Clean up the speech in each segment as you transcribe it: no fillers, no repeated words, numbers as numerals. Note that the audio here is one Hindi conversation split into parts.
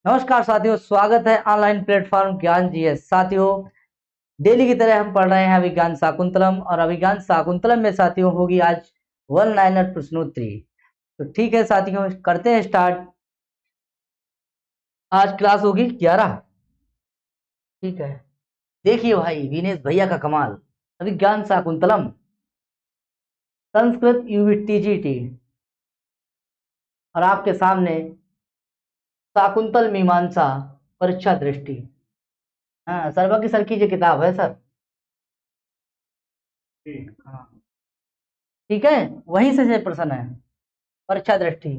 नमस्कार साथियों, स्वागत है ऑनलाइन प्लेटफॉर्म ज्ञान जीएस। साथियों, डेली की तरह हम पढ़ रहे हैं अभिज्ञान शाकुंतलम, और अभिज्ञान शाकुंतलम में साथियों होगी आज वन लाइनर प्रश्नोत्तरी। तो ठीक है साथियों, करते हैं स्टार्ट। आज क्लास होगी 11। ठीक है, देखिए भाई विनेश भैया का कमाल। अभिज्ञान शाकुंतलम, संस्कृत यूवीटीजीटी, और आपके सामने शाकुंतल मीमांसा परीक्षा दृष्टि। हाँ, सर्वा की सर की जो किताब है सर। हाँ ठीक है, वहीं से ये प्रश्न है, परीक्षा दृष्टि।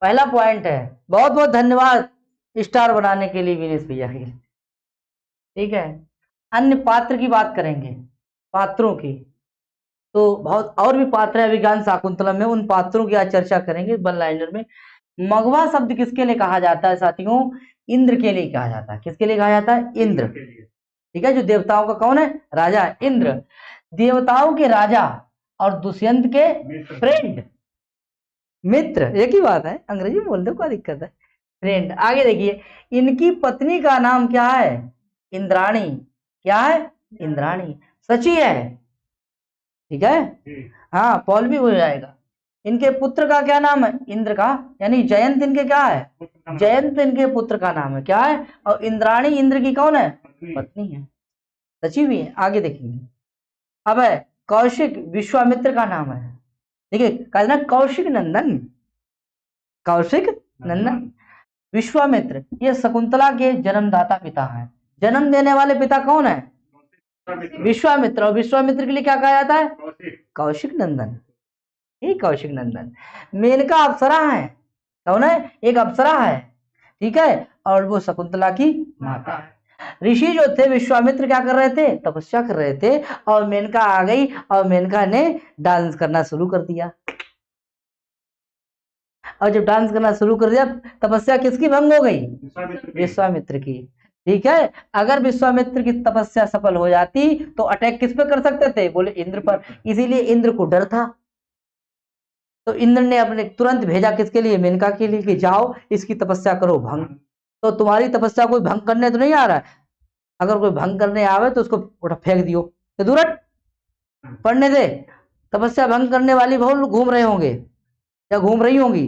पहला पॉइंट है। बहुत बहुत धन्यवाद स्टार बनाने के लिए विनेश भैया के। ठीक है, अन्य पात्र की बात करेंगे, पात्रों की। तो बहुत और भी पात्र है विज्ञान शाकुंतलम में, उन पात्रों की आज चर्चा करेंगे वन लाइनर में। मगवा शब्द किसके लिए कहा जाता है साथियों? इंद्र के लिए कहा जाता है। किसके लिए कहा जाता है? इंद्र। ठीक है, जो देवताओं का कौन है? राजा इंद्र। देवताओं के राजा और दुष्यंत के फ्रेंड, मित्र, एक ही बात है, अंग्रेजी बोल दो, क्या दिक्कत है। फ्रेंड। आगे देखिए, इनकी पत्नी का नाम क्या है? इंद्राणी। क्या है? इंद्राणी। सची है। ठीक है, हाँ पॉल भी हो जाएगा। इनके पुत्र का क्या नाम है? इंद्र का, यानी जयंत इनके क्या है? जयंत इनके पुत्र का नाम है। क्या है? और इंद्राणी इंद्र की कौन है? पत्नी है। सची भी है। आगे देखेंगे। अब है कौशिक, विश्वामित्र का नाम है। देखिए कहा ना, कौशिक नंदन, कौशिक नंदन। विश्वामित्र ये शकुंतला के जन्मदाता पिता हैं। जन्म देने वाले पिता कौन है? विश्वामित्र। और विश्वामित्र के लिए क्या कहा जाता है? कौशिक नंदन। ये कौशिक नंदन। मेनका अप्सरा है। कौन है? एक अप्सरा है। ठीक है, और वो शकुंतला की माता है। ऋषि जो थे विश्वामित्र क्या कर रहे थे? तपस्या कर रहे थे, और मेनका आ गई और मेनका ने डांस करना शुरू कर दिया। और जब डांस करना शुरू कर दिया, तपस्या किसकी भंग हो गई? विश्वामित्र की। ठीक है, अगर विश्वामित्र की तपस्या सफल हो जाती तो अटैक किस पे कर सकते थे? बोले इंद्र पर। इसीलिए इंद्र को डर था, तो इंद्र ने अपने तुरंत भेजा किसके लिए? मेनका के लिए, कि जाओ इसकी तपस्या करो भंग। तो तुम्हारी तपस्या कोई भंग करने तो नहीं आ रहा है? अगर कोई भंग करने आवे तो उसको उठा फेंक दियो, तो दूरट पढ़ने दे। तपस्या भंग करने वाली बहुत लोग घूम रहे होंगे या घूम रही होंगी।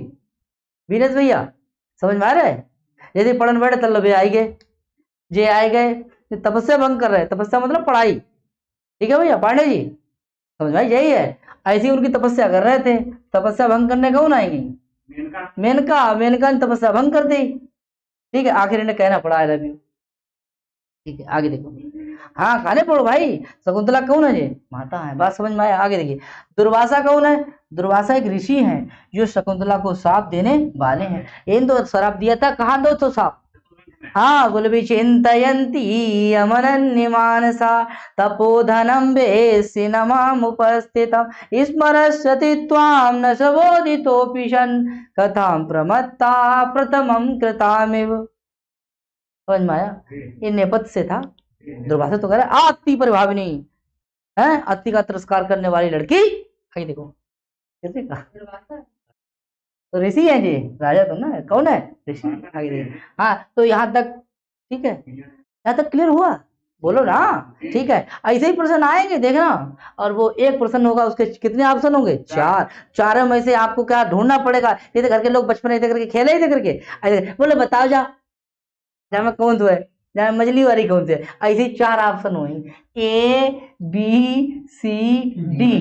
वीरेश भैया समझ में आ रहा है? यदि पढ़न बैठे तल्लो भे आई गए, जे आए गए, तपस्या भंग कर रहे। तपस्या मतलब पढ़ाई। ठीक है भैया पांडे जी, समझ में आई? यही है। ऐसी उनकी तपस्या कर रहे थे, तपस्या भंग करने कौन आएंगी? मेनका। मेनका ने तपस्या भंग कर दी। ठीक है, आखिर इन्हें कहना पड़ा आई लव यू। ठीक है, आगे देखो। हाँ खाने पड़ो भाई। शकुंतला कौन है? ये माता है। बात समझ में आया? आगे देखिए, दुर्वासा कौन है? दुर्वासा एक ऋषि हैं जो शकुंतला को शाप देने वाले हैं। इन तो श्राप दिया था, कहाँ दो तो शाप। हाँ, गुलबी चिंतयन्ती अमनन्य मानसा तपोधनं वेशिनमामुपस्थितं स्मरस्यति त्वां न सबोधितोऽपि सन् कथां प्रमत्ता प्रथमं कृतामिव। समझ में आया? ये नेपथ्य से था। दुर्वासा तो कह रहा है अति प्रभाविनी है, अति का तिरस्कार करने वाली लड़की। आगे देखो कैसे कहा, तो ऋषि है जी, राजा तो ना कौन है? ऋषि। आगे देखो। हाँ तो यहाँ तक ठीक है, यहाँ तक क्लियर हुआ? बोलो ना। ठीक है, ऐसे ही प्रश्न आएंगे देखना। और वो एक प्रश्न होगा, उसके कितने ऑप्शन होंगे? चार। चारों में से आपको क्या ढूंढना पड़ेगा? ये तो घर के लोग बचपन ऐसे करके खेले ही थे करके। ऐसे बोले बताओ जा, जा में कौन तो है, जा मछली वाली कौन सी है। ऐसे ही चार ऑप्शन होंगे, ए बी सी डी।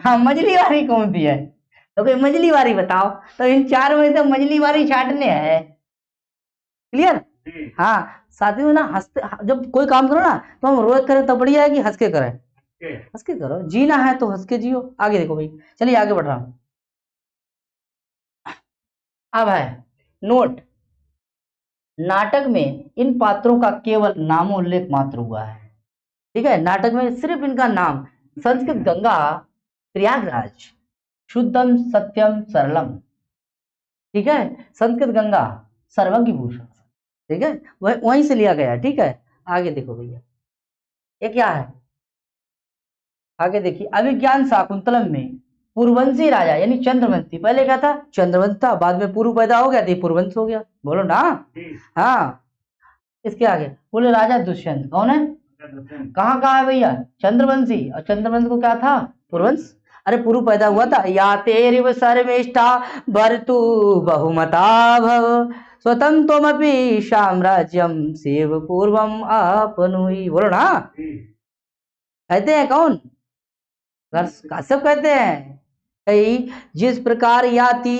हाँ मछली वाली कौन सी है? तो कोई मछली वाली बताओ। तो इन चार में से मछली वाली छाटने है। क्लियर? हाँ साथियों ना, हंसते जब कोई काम करो ना तो हम रोज करें तो बढ़िया है कि हंस के करें? हंस के करो, जीना है तो हंस के जियो। आगे देखो भाई, चलिए आगे बढ़ रहा हूं। अब है नोट, नाटक में इन पात्रों का केवल नामोल्लेख मात्र हुआ है। ठीक है, नाटक में सिर्फ इनका नाम, संस्कृत गंगा प्रयागराज शुद्धम सत्यम सरलम। ठीक है, संस्कृत गंगा सर्वज्ञ भूषण। ठीक है, वहीं से लिया गया। ठीक है, आगे देखो भैया, ये क्या है? आगे देखिए, अभिज्ञान शाकुंतलम में पुरवंशी राजा यानी चंद्रवंशी। पहले क्या था? चंद्रवंश था, बाद में पुरु पैदा हो गया तो पुरवंश हो गया। बोलो ना। हाँ, इसके आगे बोले राजा दुष्यंत कौन है? कहाँ है भैया? चंद्रवंशी। और चंद्रवंश को क्या था? पुरवंश। अरे पुरु पैदा हुआ था। या तेरिव सर्वेष्टा भर्तु बहुमता भव स्वतंत्रमपि साम्राज्यम सेव पूर्वम आपनुई। बोलो ना। कहते हैं कौन? सब कहते हैं कई जिस प्रकार याति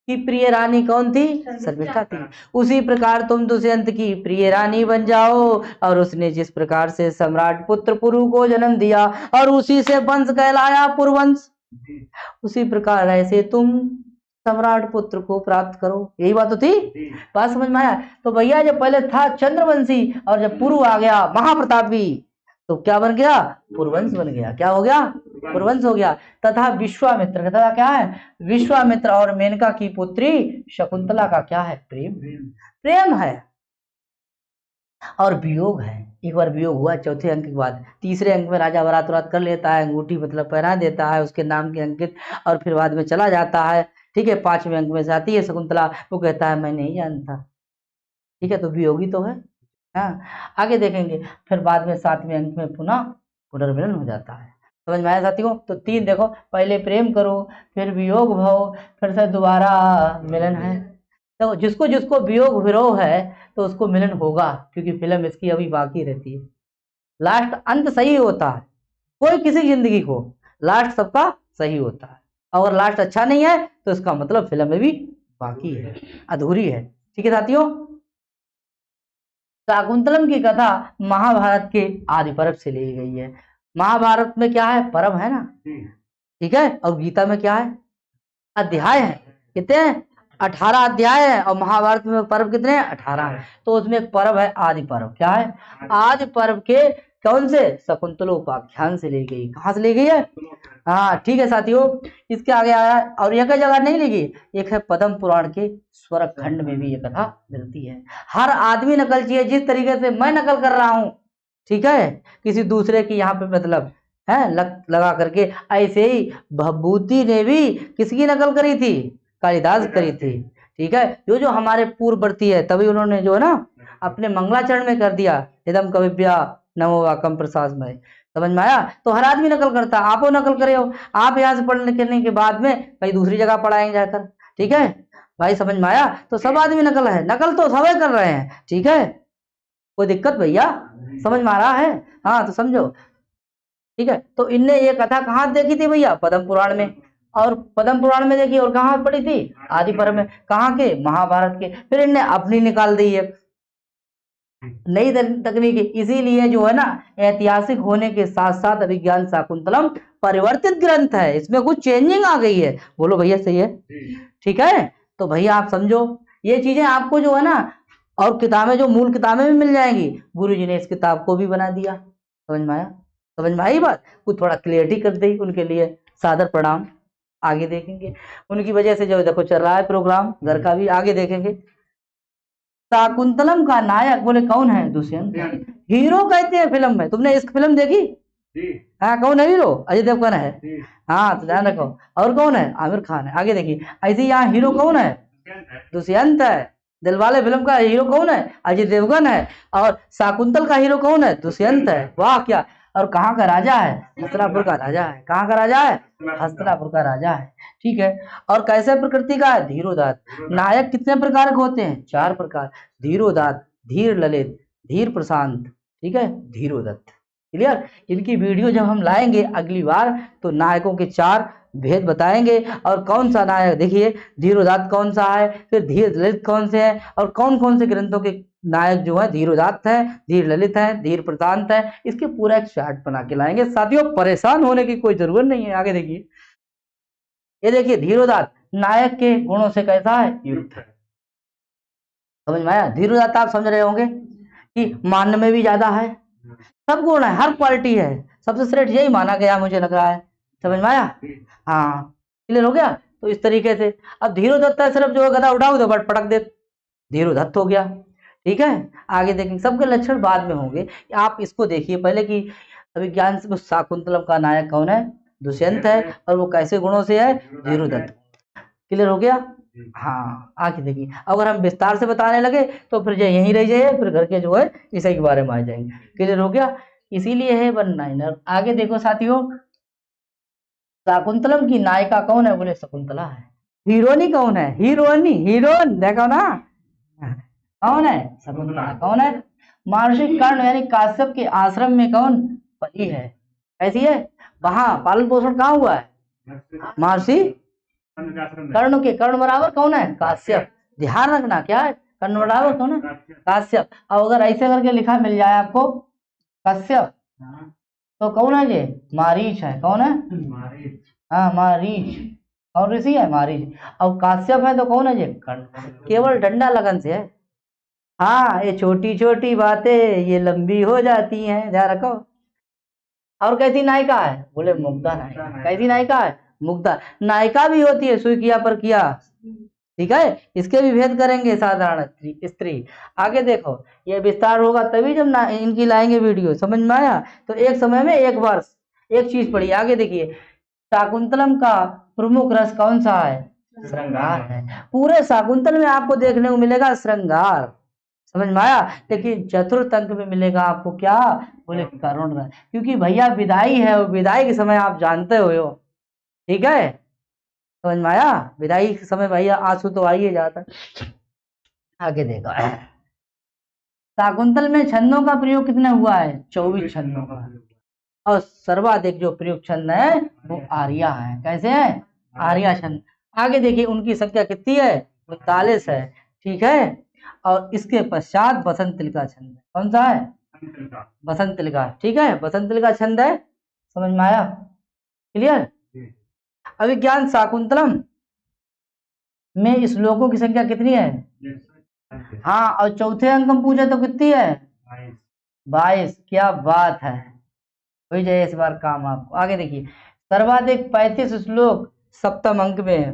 की प्रिय रानी कौन थी? शर्मिष्ठा थी। उसी प्रकार तुम दुष्यंत की प्रिय रानी बन जाओ। और उसने जिस प्रकार से सम्राट पुत्र पुरु को जन्म दिया और उसी से वंश कहलाया पुरवंश, उसी प्रकार ऐसे तुम सम्राट पुत्र को प्राप्त करो। यही बात तो थी। बात समझ में आया? तो भैया जब पहले था चंद्रवंशी और जब पुरु आ गया महाप्रतापी तो क्या बन गया? पुरवंश बन गया। क्या हो गया? पुरवंश हो गया। तथा विश्वामित्र, तथा क्या है? विश्वामित्र और मेनका की पुत्री शकुंतला का क्या है? प्रेम। प्रेम है और वियोग है। एक बार वियोग हुआ चौथे अंक के बाद, तीसरे अंक में राजा बरात कर लेता है, अंगूठी मतलब पहना देता है उसके नाम के अंकित, और फिर बाद में चला जाता है। ठीक है, 5वें अंक में से आती है शकुंतला, वो कहता है मैं नहीं जानता। ठीक है, तो वियोगी तो है। हाँ, आगे देखेंगे। फिर बाद में 7वें अंक में पुनः पुनर्मिलन हो जाता है। समझ में आया साथियों? तो 3 देखो, पहले प्रेम करो, फिर वियोग भव, फिर से दोबारा मिलन है। तो जिसको जिसको वियोग विरोह है तो उसको मिलन होगा, क्योंकि फिल्म इसकी अभी बाकी रहती है। लास्ट अंत सही होता है, कोई किसी जिंदगी को लास्ट सबका सही होता है। अगर लास्ट अच्छा नहीं है तो इसका मतलब फिल्म में भी बाकी है, अधूरी है। ठीक है साथियों, शाकुंतलम की कथा महाभारत के आदि पर्व से ली गई है। महाभारत में क्या है? पर्व है ना। ठीक है, और गीता में क्या है? अध्याय है। कितने हैं? 18 अध्याय है। और महाभारत में पर्व कितने हैं? 18 है। तो उसमें एक पर्व है आदि पर्व। क्या है? आदि पर्व के कौन से? शकुंतलोपाख्यान से ली गई। कहाँ से ली गई है? हाँ, ठीक है साथियों, इसके आगे आया और एक जगह नहीं ली गई, एक है पद्म पुराण के स्वर्ग खंड में भी ये कथा मिलती है। हर आदमी नकल चाहिए, जिस तरीके से मैं नकल कर रहा हूँ। ठीक है, किसी दूसरे की यहाँ पे मतलब है लगा करके, ऐसे ही भभूति ने भी किसकी नकल करी थी? कालिदास करी थी। ठीक है, जो हमारे पूर्ववर्ती है, तभी उन्होंने जो है ना अपने मंगलाचरण में कर दिया, इदम कविभ्या नमो वाकम प्रसाद में। समझ में आया? तो हर आदमी नकल करता है, आप वो नकल करे हो। आप यहाँ से पढ़ने करने के बाद में कहीं दूसरी जगह पढ़ाएंगे जाकर। ठीक है भाई, समझ में आया? तो सब आदमी नकल है, नकल तो सभी कर रहे हैं। ठीक है, कोई दिक्कत भैया? समझ में आ रहा है? हाँ, तो समझो। ठीक है, तो इनने ये कथा कहाँ देखी थी भैया? पद्म पुराण में। और पद्म पुराण में देखी, और कहाँ पढ़ी थी? आदि पर्व में। कहाँ के? महाभारत के। फिर इनने अपनी निकाल दी है नई तकनीकी। इसीलिए जो है ना, ऐतिहासिक होने के साथ साथ अभिज्ञान शाकुंतलम परिवर्तित ग्रंथ है, इसमें कुछ चेंजिंग आ गई है। बोलो भैया, सही है? ठीक है, तो भैया आप समझो, ये चीजें आपको जो है ना, और किताबें जो मूल किताबें भी मिल जाएंगी। गुरु जी ने इस किताब को भी बना दिया। समझ में आया? समझ में आई बात? कुछ थोड़ा क्लियरिटी कर दी, उनके लिए सादर प्रणाम। आगे देखेंगे, उनकी वजह से जो देखो चल रहा है प्रोग्राम घर का भी, आगे देखेंगे। शाकुंतलम का नायक बोले कौन है? दुष्यंत। हीरो कहते हैं फिल्म में। तुमने इस फिल्म देखी? हाँ, कौन है हीरो? अजय देवगन है। हाँ, तो ध्यान रखो। और कौन है? आमिर खान है। आगे देखिए, ऐसे यहाँ हीरो कौन है? दुष्यंत है। दिलवाले फिल्म का हीरो कौन है? अजय देवगन है। और शाकुंतल का हीरो कौन है? दुष्यंत है। वाह क्या! और कहाँ का राजा है? हस्तिनापुर का राजा है। कहाँ का राजा है? हस्तिनापुर का राजा है। ठीक है, और कैसे प्रकृति का है? धीरोदात्त। नायक कितने प्रकार के होते हैं? 4 प्रकार। धीरोदात्त, धीर ललित, धीर प्रशांत, ठीक है, धीरोदत्त। क्लियर? इनकी वीडियो जब हम लाएंगे अगली बार तो नायकों के 4 भेद बताएंगे। और कौन सा नायक, देखिए धीरोदात्त कौन सा है, फिर धीर ललित कौन से है, और कौन कौन से ग्रंथों के नायक जो है धीरोदात्त है, धीर ललित है, धीर प्रशांत है। इसके पूरा एक चार्ट बना के लाएंगे साथियों, परेशान होने की कोई जरूरत नहीं है। आगे देखिए, ये देखिए धीरोदात्त नायक के गुणों से कैसा है? युक्त है। समझ में आया? धीरोदात्त आप समझ रहे होंगे कि मानने में भी ज्यादा है, सब गुण है, हर क्वालिटी है, सबसे श्रेष्ठ यही माना गया मुझे लग रहा है। समझ में आया? हाँ, क्लियर हो गया? तो इस तरीके से अब धीरोदत्त है, सिर्फ जो है गदा उठाओ तो बट पटक दे, धीरोदत्त हो गया। ठीक है, आगे देखेंगे, सबके लक्षण बाद में होंगे। आप इसको देखिए पहले कि अभिज्ञान शाकुंतलम का नायक कौन है? दुष्यंत है, और वो कैसे गुणों से है, वीरुदत्त। क्लियर हो गया? हाँ, आगे देखिए, अगर हम विस्तार से बताने लगे तो फिर यहीं रह जाइए, फिर घर के जो है इसी के बारे में आ जाएंगे। क्लियर हो गया? इसीलिए है वन नाइनर। आगे देखो साथियों, शाकुंतलम की नायिका कौन है? बोले शकुंतला है। हीरोनी कौन है? हीरोनी, हीरोइन देखो ना, कौन है? शकुंतला। कौन है? महर्षि कर्ण यानी काश्यप के आश्रम में कौन पली है? कैसी है? वहां पालन पोषण कहाँ हुआ है? महर्षि कर्ण के। कर्ण बराबर कौन है? काश्यप। ध्यान रखना, क्या है? कर्ण बराबर कौन है? काश्यप। अब अगर ऐसे करके लिखा मिल जाए आपको कश्यप, तो कौन है ये? मारीच है। कौन है? हाँ, मारीच। और ऋषि है मारीच। अब काश्यप है तो कौन है ये? कर्ण। केवल डंडा लगन से है। हाँ, ये छोटी छोटी बातें ये लंबी हो जाती हैं, ध्यान रखो। और कैसी नायिका है? बोले मुग्धा नायिका। कैसी नायिका है? मुग्धा। नायिका भी होती है सुई किया पर किया, ठीक है, इसके भी भेद करेंगे। साधारण स्त्री। आगे देखो, ये विस्तार होगा तभी जब इनकी लाएंगे वीडियो, समझ में आया? तो एक समय में एक बार एक चीज पढ़ी। आगे देखिए, शाकुंतलम का प्रमुख रस कौन सा है? श्रृंगार है। पूरे शाकुंतल में आपको देखने को मिलेगा श्रृंगार, समझ में आया? लेकिन चतुर्थ अंक में मिलेगा आपको क्या? बोले करुण रस। क्योंकि भैया विदाई है, और विदाई के समय आप जानते हो, ठीक है, समझ में आया? विदाई के समय भैया आंसू तो आइए जाता। आगे देखो, शाकुंतल में छंदों का प्रयोग कितना हुआ है? 24 छंदों का। और सर्वाधिक जो प्रयोग छंद है वो आर्या है। कैसे है? आर्या छंद। आगे देखिए, उनकी संख्या कितनी है? 39 है, ठीक है। और इसके पश्चात बसंत तिलका छंद है। कौन सा है? बसंत तिलका, ठीक है, बसंत तिलका छंद है। समझ में आया? क्लियर? अभिज्ञान शाकुंतलम में श्लोकों की संख्या कितनी है? हाँ, और चौथे अंक में पूछे तो कितनी है? 22। क्या बात है, हो जाए इस बार काम आपको। आगे देखिए, सर्वाधिक 35 श्लोक सप्तम अंक में है।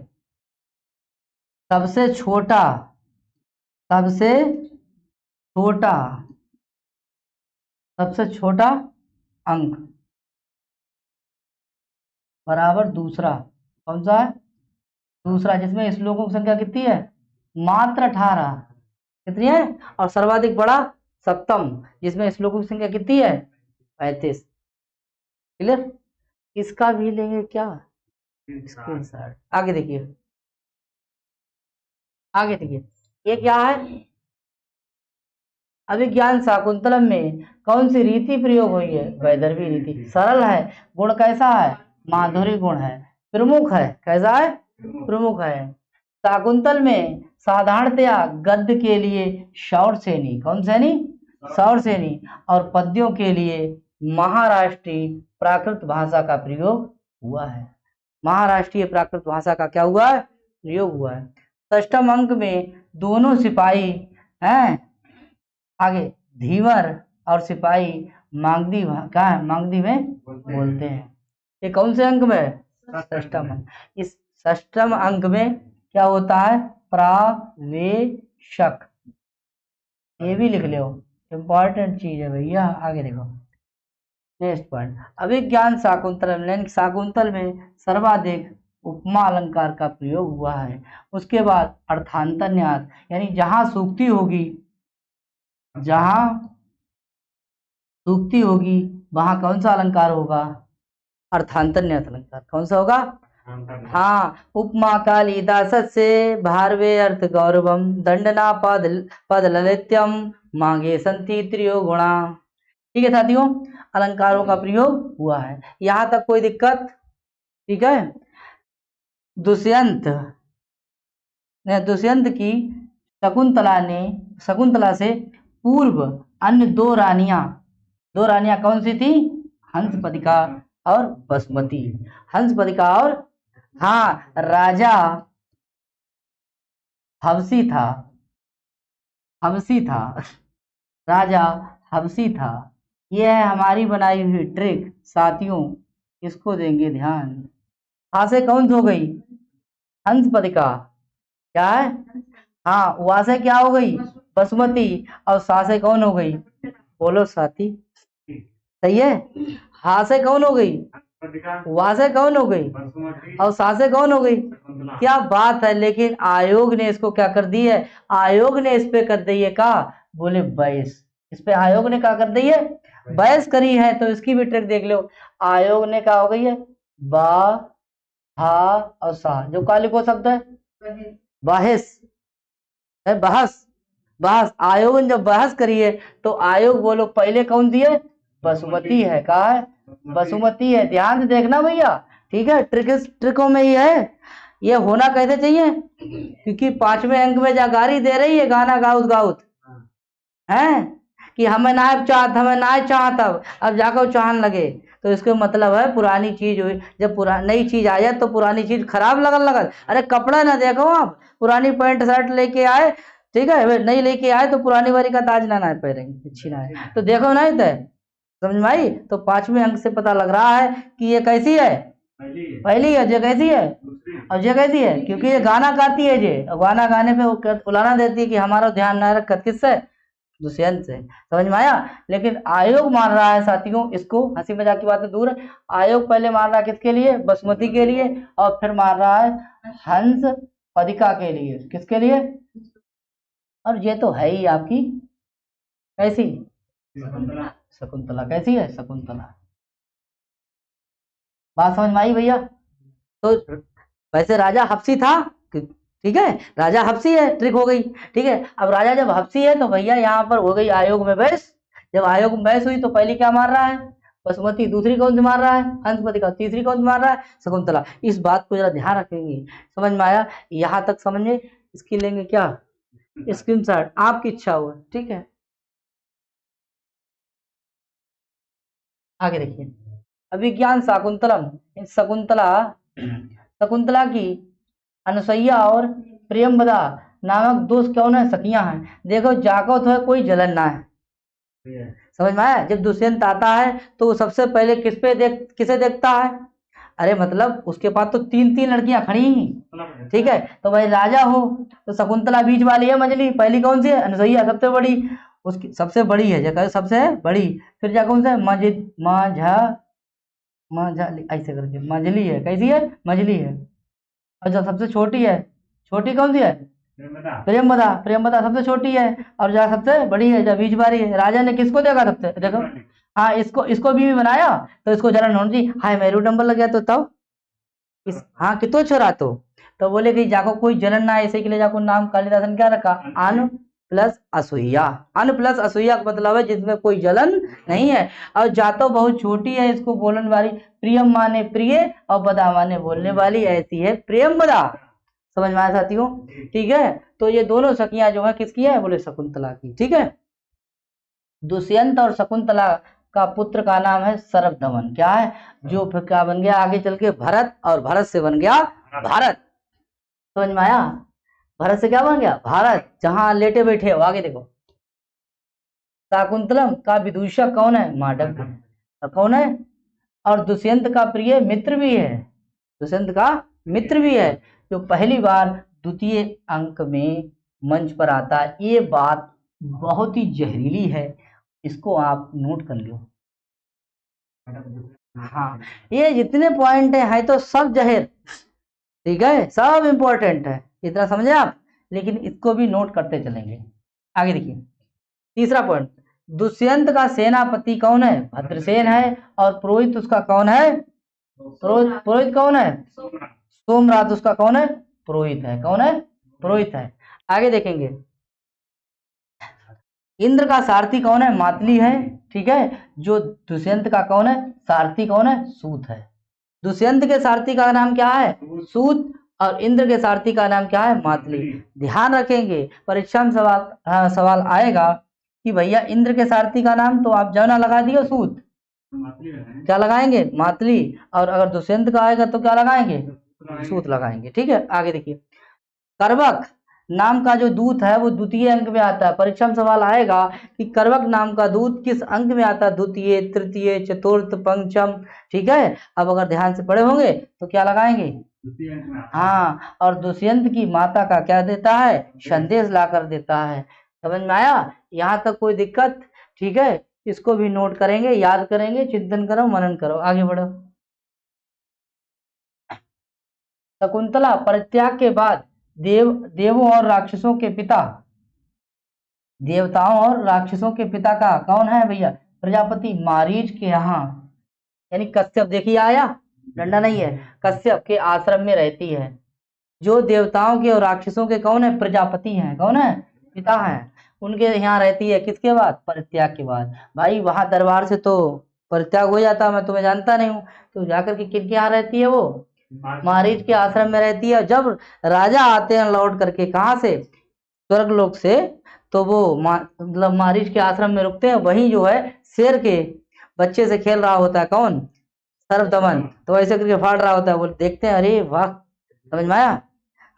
सबसे छोटा, सबसे छोटा, सबसे छोटा अंक बराबर दूसरा। कौन सा है? दूसरा, जिसमें श्लोकों की संख्या कितनी है? मात्र 18। कितनी है? और सर्वाधिक बड़ा सप्तम, जिसमें श्लोकों की संख्या कितनी है? 35। क्लियर? इसका भी लेंगे क्या स्क्रीनशॉट? आगे देखिए, आगे देखिए, ये क्या है? अभिज्ञान शाकुंतलम में कौन सी रीति प्रयोग हुई है? वैदर्भी रीति। सरल है, गुण कैसा है? माधुरी गुण है, प्रमुख है। कैसा है? प्रमुख है। शाकुंतल में साधारणतया गद्य के लिए शौर सेनी। कौन सेनी? शौर सेनी। और पद्यों के लिए महाराष्ट्रीय प्राकृत भाषा का प्रयोग हुआ है। महाराष्ट्रीय प्राकृत भाषा का क्या हुआ है? प्रयोग हुआ है। षष्ठम अंक में दोनों सिपाही हैं, आगे धीवर और सिपाही मागधी क्या है? मागधी में बोलते हैं। ये कौन से अंक में है? षष्ठम अंक। इस षष्ठम अंक में क्या होता है? प्रावेशक। ये भी लिख लो, इंपॉर्टेंट चीज है भैया। आगे देखो, नेक्स्ट पॉइंट, अभिज्ञान शाकुंतल। शाकुंतल में सर्वाधिक उपमा अलंकार का प्रयोग हुआ है। उसके बाद अर्थांतर न्यास, यानी जहां सूक्ति होगी, जहां सूक्ति होगी वहां कौन सा अलंकार होगा? अर्थांतर न्यास अलंकार। कौन सा होगा? हाँ, उपमा कालिदास से भारवे अर्थ गौरवम दंडना पद ललित्यम मांगे संति त्रियो गुणा। ठीक है साथियों, अलंकारों का प्रयोग हुआ है। यहां तक कोई दिक्कत? ठीक है। दुष्यंत की शकुंतला से पूर्व अन्य दो रानियां कौन सी थी? हंसपदिका और बसमती। हंसपदिका और, हाँ, राजा हबसी था, राजा हबसी था। यह है हमारी बनाई हुई ट्रिक साथियों, इसको देंगे ध्यान। हां से कौन हो गई? हंसपदिका। क्या है? हाँ, वहां से क्या हो गई? बसुमती। और सा से कौन हो गई? बोलो साथी, सही है। हा से कौन हो गई? वा से कौन हो गई और सा से कौन हो गई। क्या बात है, लेकिन आयोग ने इसको क्या कर दी है, आयोग ने इस पे कर दी है का, बोले बहस, इस पे आयोग ने क्या कर दी है, बहस करी है। तो इसकी भी ट्रिक देख लो, आयोग ने क्या हो गई है, बा हा और सा, जो काली को शब्द है बहस है, बहस, बहस। आयोग ने जब बहस करी है तो आयोग बोलो पहले कौन दिए, बसुमती है, कहा है बसुमती है। ध्यान से देखना भैया, ठीक है, ट्रिकों में ही है, ये होना कैसे चाहिए, क्योंकि 5वें अंक में जागारी दे रही है गाना गाउत गाउत है कि हमें नायब चाहत, हमें नायब चाहत, अब जाकर चाहन लगे, तो इसके मतलब है पुरानी चीज हुई, जब नई चीज आ जाए तो पुरानी चीज खराब लगन लगल। अरे कपड़ा ना देखो आप, पुरानी पैंट शर्ट लेके आए, ठीक है, नहीं लेके आए तो पुरानी वाली का ताज ना पहनेंगे, अच्छी ना है तो देखो नहीं तय, समझ में आई। तो 5वें अंक से पता लग रहा है कि ये कैसी है, पहली है, जो कैसी है और ये कैसी है, क्योंकि ये गाना गाती है, ये गाना गाने पे उलाना देती है कि हमारा ध्यान ना रख किससे, दुष्यंत से, समझ में आया। लेकिन आयोग मान रहा है साथियों, इसको हंसी मजाक की बातें दूर है, आयोग पहले मान रहा है किसके लिए, बसुमती के लिए, और फिर मान रहा है हंस पदिका के लिए, किसके लिए, और ये तो है ही आपकी कैसी, शकुंतला, कैसी है शकुंतला। बात समझ में आई भैया। तो वैसे राजा हफ्सी था, ठीक है, राजा हफ्सी है, ट्रिक हो गई, ठीक है। अब राजा जब हफ्सी है तो भैया यहाँ पर हो गई आयोग में बहस, जब आयोग में बहस हुई तो पहली क्या मार रहा है, बसुमती, दूसरी कौन सी मार रहा है, हंसपति का, तीसरी कौन सी मार रहा है, शकुंतला। इस बात को जरा ध्यान रखेंगे, समझ में आया, यहाँ तक समझे, इसकी लेंगे क्या स्क्रीनशॉट, आपकी इच्छा हुआ, ठीक है। आगे देखिए, अभिज्ञान शाकुंतलम, शकुंतला, शकुंतला की अनुसैया और प्रियंवदा नामक दोस्त कौन है, सखियां हैं। देखो जाको तो है कोई जलन ना है, समझ में आया। जब दुष्यंत आता है तो वो सबसे पहले किसे देखता है, अरे मतलब उसके पास तो 3 लड़कियां खड़ी हैं, ठीक है, तो भाई राजा हो तो शकुंतला बीच वाली है, मंजली, पहली कौन सी है, अनुसैया सबसे बड़ी, उसकी सबसे बड़ी है, जगह सबसे बड़ी, फिर जा कौन सा है, माझा, ऐसे करके मजली है, कैसी है, मजली है, और जो सबसे छोटी है, छोटी कौन सी है, प्रेमवदा, प्रेमवदा सबसे छोटी है, और जो सबसे बड़ी है, जो बीच वाली है। राजा ने किसको देखा सबसे, देखो, हाँ, इसको बीवी बनाया, तो इसको जरा नोन जी, हाय मेरू नंबर लग गया तो तब हाँ कितो छोरा, तो बोले कि जाको कोई जलन ना है, इसी के लिए जाको नाम कालिदासन क्या रखा, अन प्लस असूया, अन प्लस असूया का मतलब है जिसमें कोई जलन नहीं है। और जातो बहुत छोटी है, इसको बोलने वाली, प्रियम माने प्रिय और बदा माने बोलने वाली, ऐसी है प्रेम बदा, समझ में आया साथियों, ठीक है। तो ये दोनों सखियां जो है किसकी है, बोले शकुंतला की, ठीक है। दुष्यंत और शकुंतला का पुत्र का नाम है सर्वदमन, क्या है, जो फिर क्या बन गया आगे चल के भरत, और भरत से बन गया भारत, समझ में आया, भरत से क्या बन गया भारत, जहां लेटे बैठे हो। आगे देखो, शाकुंतलम का विदूषक कौन है, मांडव्य, कौन है, और दुष्यंत का प्रिय मित्र भी है, दुष्यंत का मित्र भी है, जो पहली बार द्वितीय अंक में मंच पर आता है। ये बात बहुत ही जहरीली है, इसको आप नोट कर लो। हाँ, ये जितने पॉइंट है तो सब जहर, ठीक है, सब इंपॉर्टेंट है, इतना समझे आप, लेकिन इसको भी नोट करते चलेंगे। आगे देखिए, तीसरा पॉइंट, दुष्यंत का सेनापति कौन है, भद्रसेन है, और पुरोहित उसका कौन है, पुरोहित कौन है, सोमरात उसका कौन है, पुरोहित है, कौन है, पुरोहित है। आगे देखेंगे, इंद्र का सारथी कौन है, मातली है, ठीक है, जो दुष्यंत का कौन है, सारथी कौन है, सूत है। दुष्यंत के सारथी का नाम क्या है, सूत, और इंद्र के सारथी का नाम क्या है, मातली। ध्यान रखेंगे परीक्षा में सवाल आएगा कि भैया इंद्र के सारथी का नाम, तो आप जौना लगा दियो सूत, क्या लगाएंगे, मातली, और अगर दुष्यंत का आएगा तो क्या लगाएंगे, सूत लगाएंगे, ठीक है। आगे देखिए, करवक नाम का जो दूत है वो द्वितीय अंक में आता है, परीक्षा में सवाल आएगा कि करवक नाम का दूत किस अंक में आता है, द्वितीय, तृतीय, चतुर्थ, पंचम, ठीक है। अब अगर ध्यान से पढ़े होंगे तो क्या लगाएंगे, हाँ, और दुष्यंत की माता का क्या देता है, संदेश ला कर देता है, समझ में आया, यहाँ तक कोई दिक्कत, ठीक है। इसको भी नोट करेंगे, याद करेंगे, चिंतन करो, मनन करो, आगे बढ़ो। शकुंतला परित्याग के बाद देवों और राक्षसों के पिता, देवताओं और राक्षसों के पिता का कौन है भैया? प्रजापति मारीच के यहाँ, यानी कश्यप, देखिए आया, डंडा नहीं है, कश्यप के आश्रम में रहती है। जो देवताओं के और राक्षसों के कौन है? प्रजापति हैं। कौन है? पिता हैं। उनके यहाँ रहती है किसके बाद? परित्याग के बाद। भाई वहां दरबार से तो परित्याग हो जाता, मैं तुम्हें जानता नहीं हूँ, तो जाकर के किनके यहाँ रहती है? वो मारीच के आश्रम में रहती है। जब राजा आते हैं लौट करके, कहाँ से? स्वर्गलोक से, तो वो मतलब मारीच के आश्रम में रुकते हैं। वहीं जो है शेर के बच्चे से खेल रहा होता है, कौन? सर्वदमन। तो ऐसे करके फाड़ रहा होता है, वो देखते हैं, अरे वाह, समझ में आया?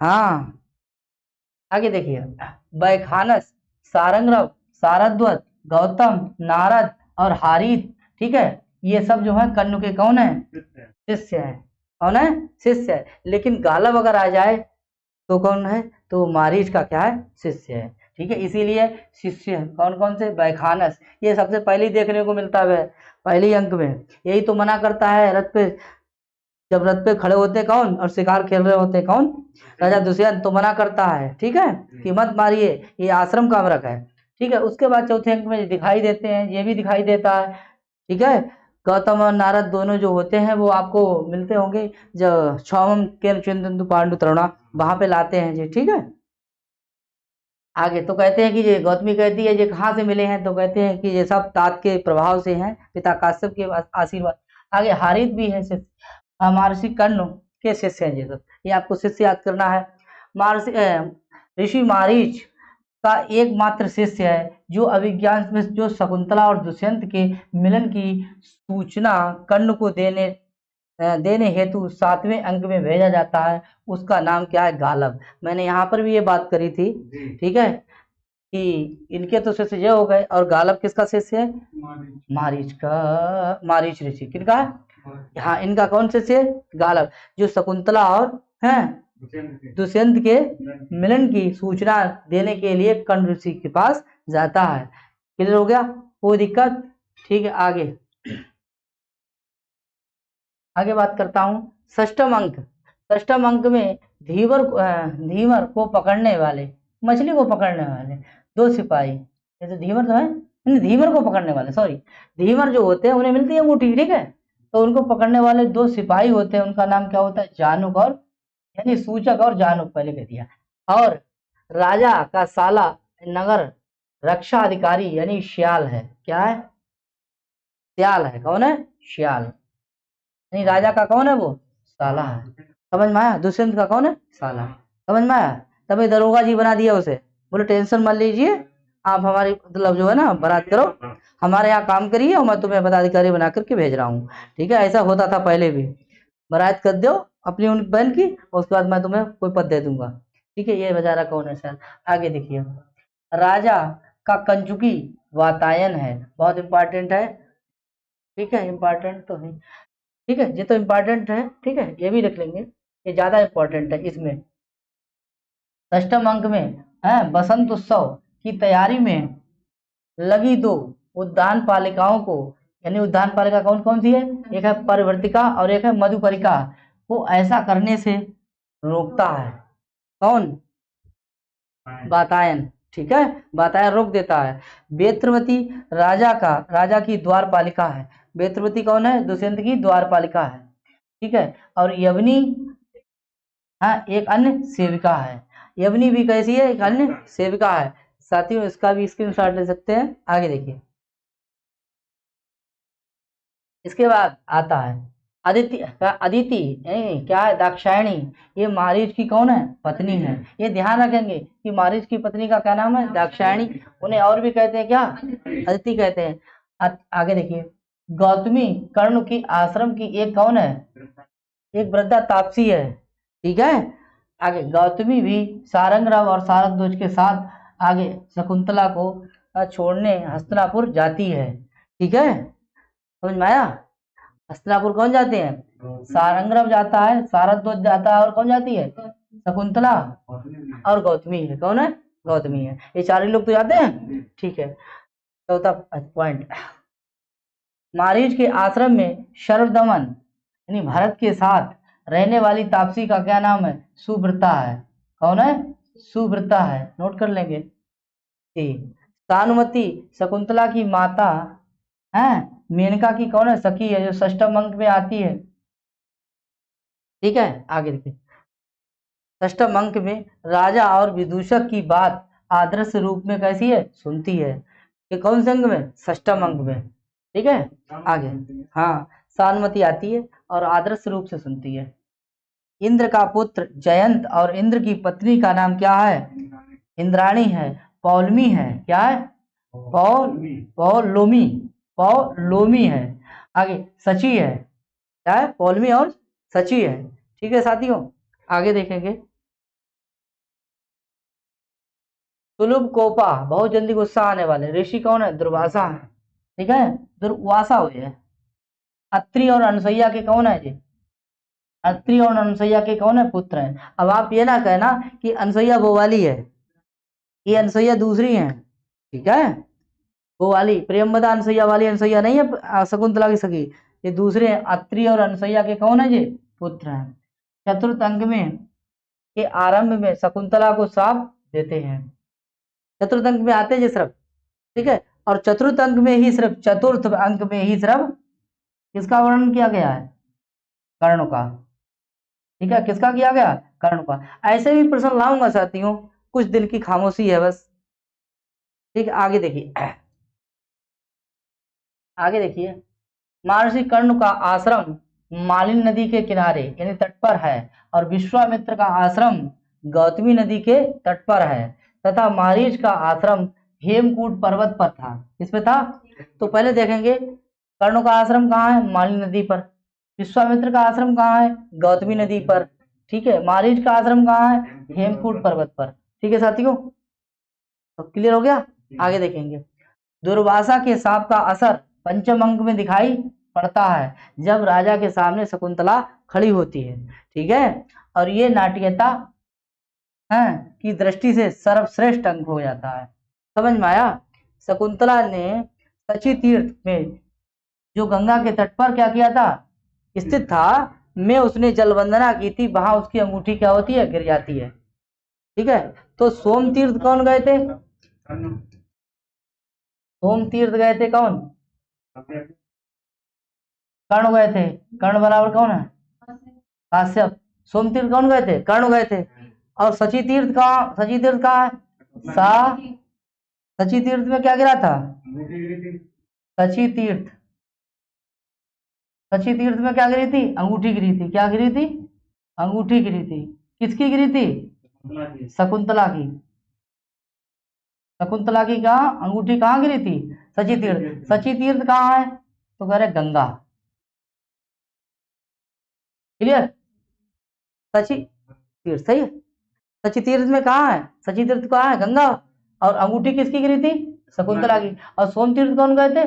हाँ, आगे देखिए, बैखानस, सारंगरव, सारद्वत, गौतम, नारद और हारित, ठीक है, ये सब जो है कर्ण के कौन है? शिष्य है। कौन है? शिष्य है। लेकिन गालब अगर आ जाए तो कौन है? तो मारीच का क्या है? शिष्य है। ठीक है, इसीलिए शिष्य कौन कौन से? बैखानस, ये सबसे पहले देखने को मिलता है पहले अंक में। यही तो मना करता है रथ पे, जब रथ पे खड़े होते कौन और शिकार खेल रहे होते कौन? राजा दुष्यंत, तो मना करता है, ठीक है, कि मत मारिए, ये आश्रम का अमरक है। ठीक है, उसके बाद चौथे अंक में दिखाई देते हैं, ये भी दिखाई देता है। ठीक है, गौतम और नारद दोनों जो होते हैं वो आपको मिलते होंगे जब छौम के चंदु पांडु तरुणा, वहां पे लाते हैं जी। ठीक है, आगे तो कहते हैं कि ये गौतमी कहती है ये कहाँ से मिले हैं? तो कहते हैं कि ये सब तात के प्रभाव से हैं, पिता काश्यप के आशीर्वाद। आगे हारित भी है, महर्षि कर्ण के शिष्य हैं ये सब, ये आपको शिष्य याद करना है। महर्षि ऋषि मारीच का एकमात्र शिष्य है जो अभिज्ञान में जो शकुंतला और दुष्यंत के मिलन की सूचना कर्ण को देने हेतु 7वें अंक में भेजा जाता है, उसका नाम क्या है? गालब। मैंने यहाँ पर भी ये बात करी थी, ठीक है, कि इनके तो शिष्य ये हो गए, और गालब किसका शिष्य है? मारीच का, मारीच ऋषि किनका है? हाँ, इनका कौन शिष्य है? गालब, जो शकुंतला और हैं दुष्यंत के मिलन की सूचना देने के लिए कर्ण ऋषि के पास जाता है। क्लियर हो गया? कोई दिक्कत? ठीक है, आगे बात करता हूँ। षष्ठम अंक में धीवर को पकड़ने वाले, मछली को पकड़ने वाले दो सिपाही, ये तो धीवर तो है, धीवर को पकड़ने वाले, सॉरी, धीवर जो होते हैं उन्हें मिलती है अंगूठी, ठीक है, तो उनको पकड़ने वाले दो सिपाही होते हैं, उनका नाम क्या होता है? जानुक और, यानी सूचक और जानुक पहले कह दिया। और राजा का साला नगर रक्षा अधिकारी यानी श्याल है। क्या है? श्याल है। कौन है? श्याल। नहीं, राजा का कौन है? वो साला है। समझ में आया? दुष्यंत का कौन है? साला। समझ में आया? तभी दरोगा जी बना दिया उसे, बोले टेंशन मत लीजिए, आप हमारी मतलब जो है ना बारात करो, हमारे यहाँ काम करिए और मैं तुम्हें पदाधिकारी बना करके भेज रहा हूँ। ठीक है, ऐसा होता था पहले भी, बारात कर दो अपनी उन बहन की, और उसके बाद मैं तुम्हें कोई पद दे दूंगा। ठीक है, ये बेचारा कौन है सर? आगे देखिए, राजा का कंजुकी वातायन है, बहुत इंपॉर्टेंट है। ठीक है, इंपॉर्टेंट तो है, ठीक है, ये तो इम्पोर्टेंट है, ठीक है, ये भी रख लेंगे, ये ज्यादा इम्पोर्टेंट है इसमें। षष्ठम अंक में है बसंत उत्सव की तैयारी में लगी दो उद्यान पालिकाओं को, यानी उद्यान पालिका कौन कौन सी है? एक है परिवर्तिका और एक है मधुपरिका, को ऐसा करने से रोकता है। कौन? वातायन। ठीक है, वातायन रोक देता है। वेत्रवती राजा की द्वारपालिका है। वेत्रवती कौन है? दुष्यंत की द्वारपालिका है। ठीक है, और यवनी, हाँ, एक अन्य सेविका है। यवनी भी कैसी है? एक अन्य सेविका है। साथियों, इसका भी स्क्रीनशॉट ले सकते हैं। आगे देखिए, इसके बाद आता है अदिति नहीं, क्या है? दाक्षायणी, ये मारीच की कौन है? पत्नी है। ये ध्यान रखेंगे कि मारीच की पत्नी का क्या नाम है? दाक्षायणी। उन्हें और भी कहते हैं क्या? अदिति कहते हैं। आगे देखिए, गौतमी कर्ण की आश्रम की एक कौन है? एक वृद्धा तापसी है। ठीक है, आगे गौतमी भी सारंगराव और सारद्वाज के साथ आगे शकुंतला को छोड़ने हस्तिनापुर जाती है। ठीक है, समझ में आया? हस्तिनापुर कौन जाते हैं? सारंगराव जाता है, सारद्वाज जाता है, और कौन जाती है? शकुंतला और गौतमी है। कौन है? गौतमी है। ये चार ही लोग तो जाते हैं। ठीक है, चौथा पॉइंट, मारीच के आश्रम में शर्वदमन यानी भरत के साथ रहने वाली तापसी का क्या नाम है? सुव्रता है। कौन है? सुव्रता है, नोट कर लेंगे। सानुमति शकुंतला की माता है, मेनका की कौन है? सखी है, जो षष्ठम अंक में आती है। ठीक है, आगे देखिए। षष्ठम अंक में राजा और विदूषक की बात आदर्श रूप में कैसी है? सुनती है। ये कौन से अंक में? षष्ठम अंक में। ठीक है, आगे। हाँ, सानुमति आती है और आदर्श रूप से सुनती है। इंद्र का पुत्र जयंत और इंद्र की पत्नी का नाम क्या है? इंद्राणी है, पौलमी है। क्या है? पौलोमी है। आगे सची है। क्या है? पौलमी और सची है। ठीक है साथियों, आगे देखेंगे। सुलभ कोपा, बहुत जल्दी गुस्सा आने वाले। ऋषि कौन है? दुर्वासा है। ठीक है, दुर्वासा हुए है। अत्रि और अनसुईया के कौन है जी? अत्रि और अनसुईया के कौन है? पुत्र हैं। अब आप ये ना कहना कि अनसुईया वो वाली है, ये अनसुईया दूसरी है। ठीक है, वो वाली प्रेमवदा अनसुईया वाली अनसुईया नहीं है शकुंतला की सखी, ये दूसरे हैं। अत्रि और अनसुईया के कौन है जी? पुत्र हैं। चतुर्थ अंक में के आरंभ में शकुंतला को शाप देते हैं। चतुर्थ अंक में आते हैं जी सिर्फ। ठीक है, और चतुर्थ अंक में ही सिर्फ, चतुर्थ अंक में ही सिर्फ किसका वर्णन किया गया है? कर्ण का। ठीक है, किसका किया गया? कर्ण का। ऐसे भी प्रश्न लाऊंगा साथियों, कुछ दिन की खामोशी है बस। ठीक है, आगे देखिए। आगे देखिए, महर्षि कर्ण का आश्रम मालिनी नदी के किनारे यानी तट पर है, और विश्वामित्र का आश्रम गौतमी नदी के तट पर है, तथा मारीच का आश्रम हेमकूट पर्वत पर था। किस पे था? तो पहले देखेंगे, कर्ण का आश्रम कहाँ है? मालिनी नदी पर। विश्वामित्र का आश्रम कहाँ है? गौतमी नदी पर। ठीक है, मारीच का आश्रम कहाँ है? हेमकूट पर्वत पर। ठीक है साथियों, तो क्लियर हो गया। आगे देखेंगे, दुर्वासा के शाप का असर पंचम अंक में दिखाई पड़ता है, जब राजा के सामने शकुंतला खड़ी होती है। ठीक है, और ये नाट्यता की दृष्टि से सर्वश्रेष्ठ अंक हो जाता है। समझ में आया? शकुंतला ने सची तीर्थ में, जो गंगा के तट पर क्या किया था? स्थित था, में उसने जल वंदना की थी, वहां उसकी अंगूठी क्या होती है? गिर जाती है। ठीक है, तो सोम तीर्थ कौन गए थे? सोम तीर्थ गए थे कौन? कर्ण गए थे। कर्ण बराबर कौन है? काश्यप। सोम तीर्थ कौन गए थे? कर्ण गए थे। और सची तीर्थ कहाँ? सची तीर्थ कहाँ है? सची तीर्थ में क्या गिरा था? सची तीर्थ, सची तीर्थ में क्या गिरी थी? अंगूठी गिरी थी। क्या गिरी थी? अंगूठी गिरी थी। किसकी गिरी थी? शकुंतला की। शकुंतला की कहा अंगूठी कहाँ गिरी थी? सची तीर्थ। सची तीर्थ कहाँ है? तो कह रहे गंगा। क्लियर? सची तीर्थ सही है। सची तीर्थ में कहाँ है? सची तीर्थ कहाँ है? गंगा। और अंगूठी किसकी गिरी थी? शकुंतला की। और सोम तीर्थ कौन गए थे?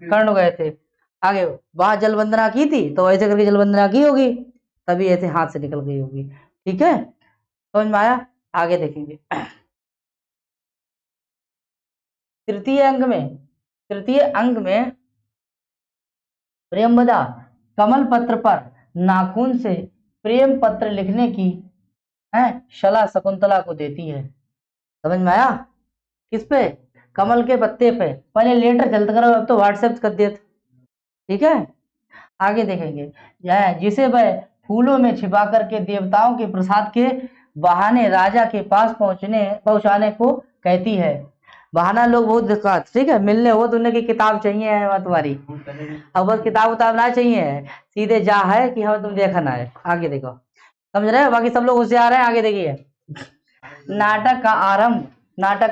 कर्ण गए थे। आगे वहां जल वंदना की थी, तो ऐसे करके जल वंदना की होगी, तभी ऐसे हाथ से निकल गई होगी। ठीक है, समझ में आया? आगे देखेंगे। तृतीय अंग में प्रेमवदा कमल पत्र पर नाखून से प्रेम पत्र लिखने की सलाह शकुंतला को देती है। समझ में आया? किस पे? कमल के पत्ते पे। पहले लेटर चलता करो, अब तो व्हाट्सएप कर दिए। ठीक है, आगे देखेंगे, यह जिसे वह फूलों में छिपा करके देवताओं के प्रसाद के बहाने राजा के पास पहुंचाने को कहती है। बहाना लोग बहुत दिक्कत। ठीक है, मिलने हो तो उन्हें की किताब चाहिए है तुम्हारी, अब बस किताब उताब ना चाहिए है, सीधे जा है कि हमें तुम देखना है। आगे देखो, समझ रहे हो? बाकी सब लोग होशियार हैं। आगे देखिए, नाटक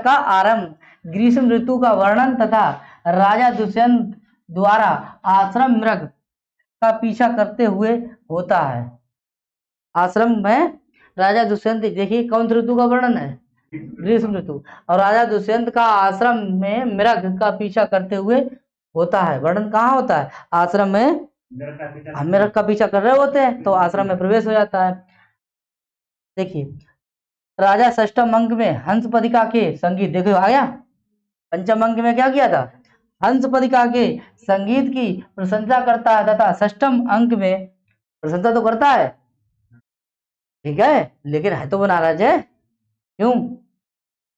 का आरंभ ग्रीष्म ऋतु का वर्णन तथा राजा दुष्यंत द्वारा आश्रम मृग का पीछा करते हुए होता है। आश्रम में राजा दुष्यंत, देखिए कौन सी ऋतु का वर्णन है? ग्रीष्म ऋतु। और राजा दुष्यंत का आश्रम में मृग का पीछा करते हुए होता है। वर्णन कहाँ होता है? आश्रम में। मृग का पीछा कर रहे होते हैं तो आश्रम में प्रवेश हो जाता है। देखिए, राजा षष्ठम अंक में हंसपदिका के संगीत, देखो आ गया। पंचम अंक में क्या किया था? हंसपदिका के संगीत की प्रशंसा करता है, तथा षष्ठम अंक में प्रशंसा तो करता है, ठीक है, लेकिन है तो वो नाराज है, क्यों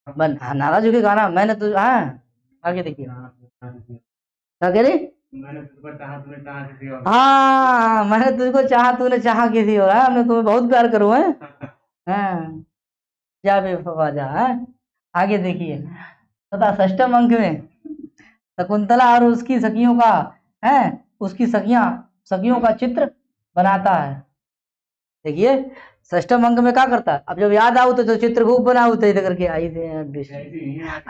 नाराज होके गाना मैंने तो, हाँ आगे देखिए क्या कह रही, मैंने तुझको चाहा तूने चाहा किसी और, हाँ मैंने तुझको चाहा तूने चाहा किसी और, हाँ मैं तुम्हें बहुत प्यार करूँ है, हाँ जा बेवफा जा, हाँ आगे देखिए तथा षष्ठम अंक में शकुंतला और उसकी सखियों का है, उसकी सखियों का चित्र बनाता है। देखिए षष्ठम अंक में क्या करता है, अब जब याद आओ तो चित्र खूब बनाओ तो इधर करके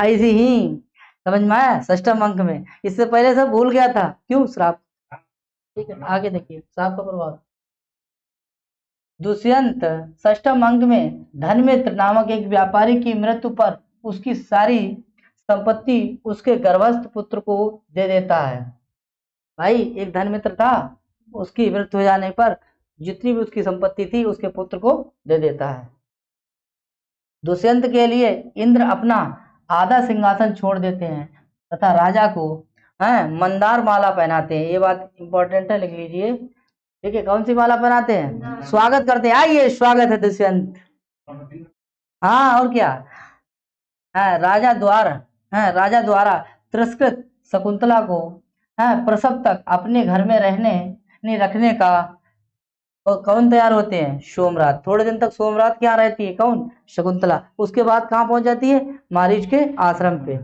ऐसी ही समझ में आया षष्ठम अंक में, इससे पहले सब भूल गया था, क्यों श्राप। ठीक है आगे देखिए श्राप का प्रभाव। दुष्यंत षष्ठम अंक में धनमित्र नामक एक व्यापारी की मृत्यु पर उसकी सारी संपत्ति उसके गर्भस्थ पुत्र को दे देता है। भाई एक धनमित्र था, उसकी मृत्यु हो जाने पर जितनी भी उसकी संपत्ति थी उसके पुत्र को दे देता है। दुष्यंत के लिए इंद्र अपना आधा सिंहासन छोड़ देते हैं तथा राजा को मंदार माला पहनाते हैं। ये बात इंपॉर्टेंट है, लिख लीजिए। ठीक है, कौन सी माला पहनाते हैं, स्वागत करते हैं, आइए स्वागत है दुष्यंत। हाँ और क्या, राजा द्वारा तिरस्कृत शकुंतला को प्रसव तक अपने घर में रखने का और कौन तैयार होते हैं, सोमरात। थोड़े दिन तक सोमरात क्या रहती है, कौन, शकुंतला। उसके बाद कहाँ पहुंच जाती है, मारीच के आश्रम पे।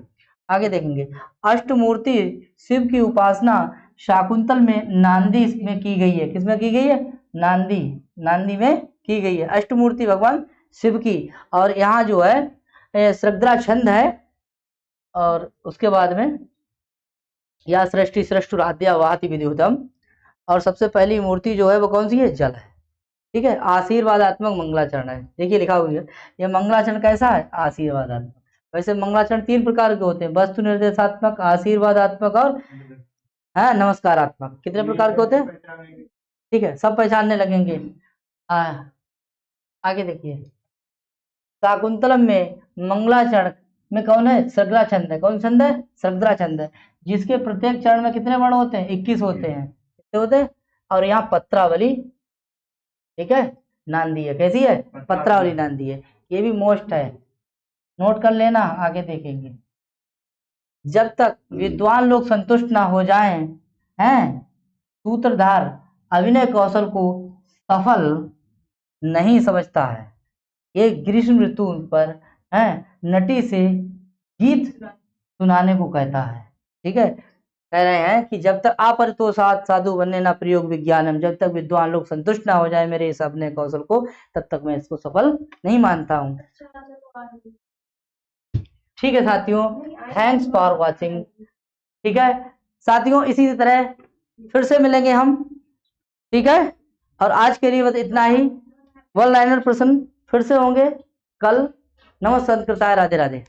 आगे देखेंगे अष्टमूर्ति शिव की उपासना शाकुंतल में नांदी में की गई है। किसमें की गई है, नांदी में की गई है, अष्टमूर्ति भगवान शिव की। और यहाँ जो है श्रद्धा छंद है, और उसके बाद में या सृष्टि सृष्टुराध्या वाहति विद्युतम, और सबसे पहली मूर्ति जो है वो कौन सी है, जल है। ठीक है, आशीर्वादात्मक मंगलाचरण है। देखिए लिखा हुआ है ये मंगलाचरण कैसा है, आशीर्वादात्मक। वैसे मंगलाचरण 3 प्रकार के होते हैं, वस्तु निर्देशात्मक, आशीर्वादात्मक और नमस्कारात्मक। कितने प्रकार के होते हैं, ठीक है सब पहचानने लगेंगे। आगे देखिए शाकुंतलम में मंगलाचरण में कौन है, श्रद्धा छंद है। कौन छंद है, श्रद्धा छंद है, जिसके प्रत्येक चरण में कितने वर्ण होते हैं, 21 होते हैं। कितने होते हैं, और यहाँ पत्रावली, ठीक है, नांदी है। कैसी है, पत्रावली नांदी है। ये भी मोस्ट है, नोट कर लेना, आगे देखेंगे। जब तक विद्वान लोग संतुष्ट ना हो जाएं, सूत्रधार अभिनय कौशल को सफल नहीं समझता है। एक ग्रीष्म ऋतु पर नटी से गीत सुनाने को कहता है। ठीक है, कह रहे हैं कि जब तक अपरितोषात् साधु बनने ना प्रयोग विज्ञानम, जब तक विद्वान लोग संतुष्ट ना हो जाए मेरे इस अपने कौशल को, तब तक मैं इसको सफल नहीं मानता हूँ। ठीक है साथियों, थैंक्स फॉर वॉचिंग। ठीक है साथियों, इसी तरह फिर से मिलेंगे हम। ठीक है, और आज के लिए बस इतना ही। वन लाइनर प्रश्न फिर से होंगे कल। नमस्कार, राधे राधे।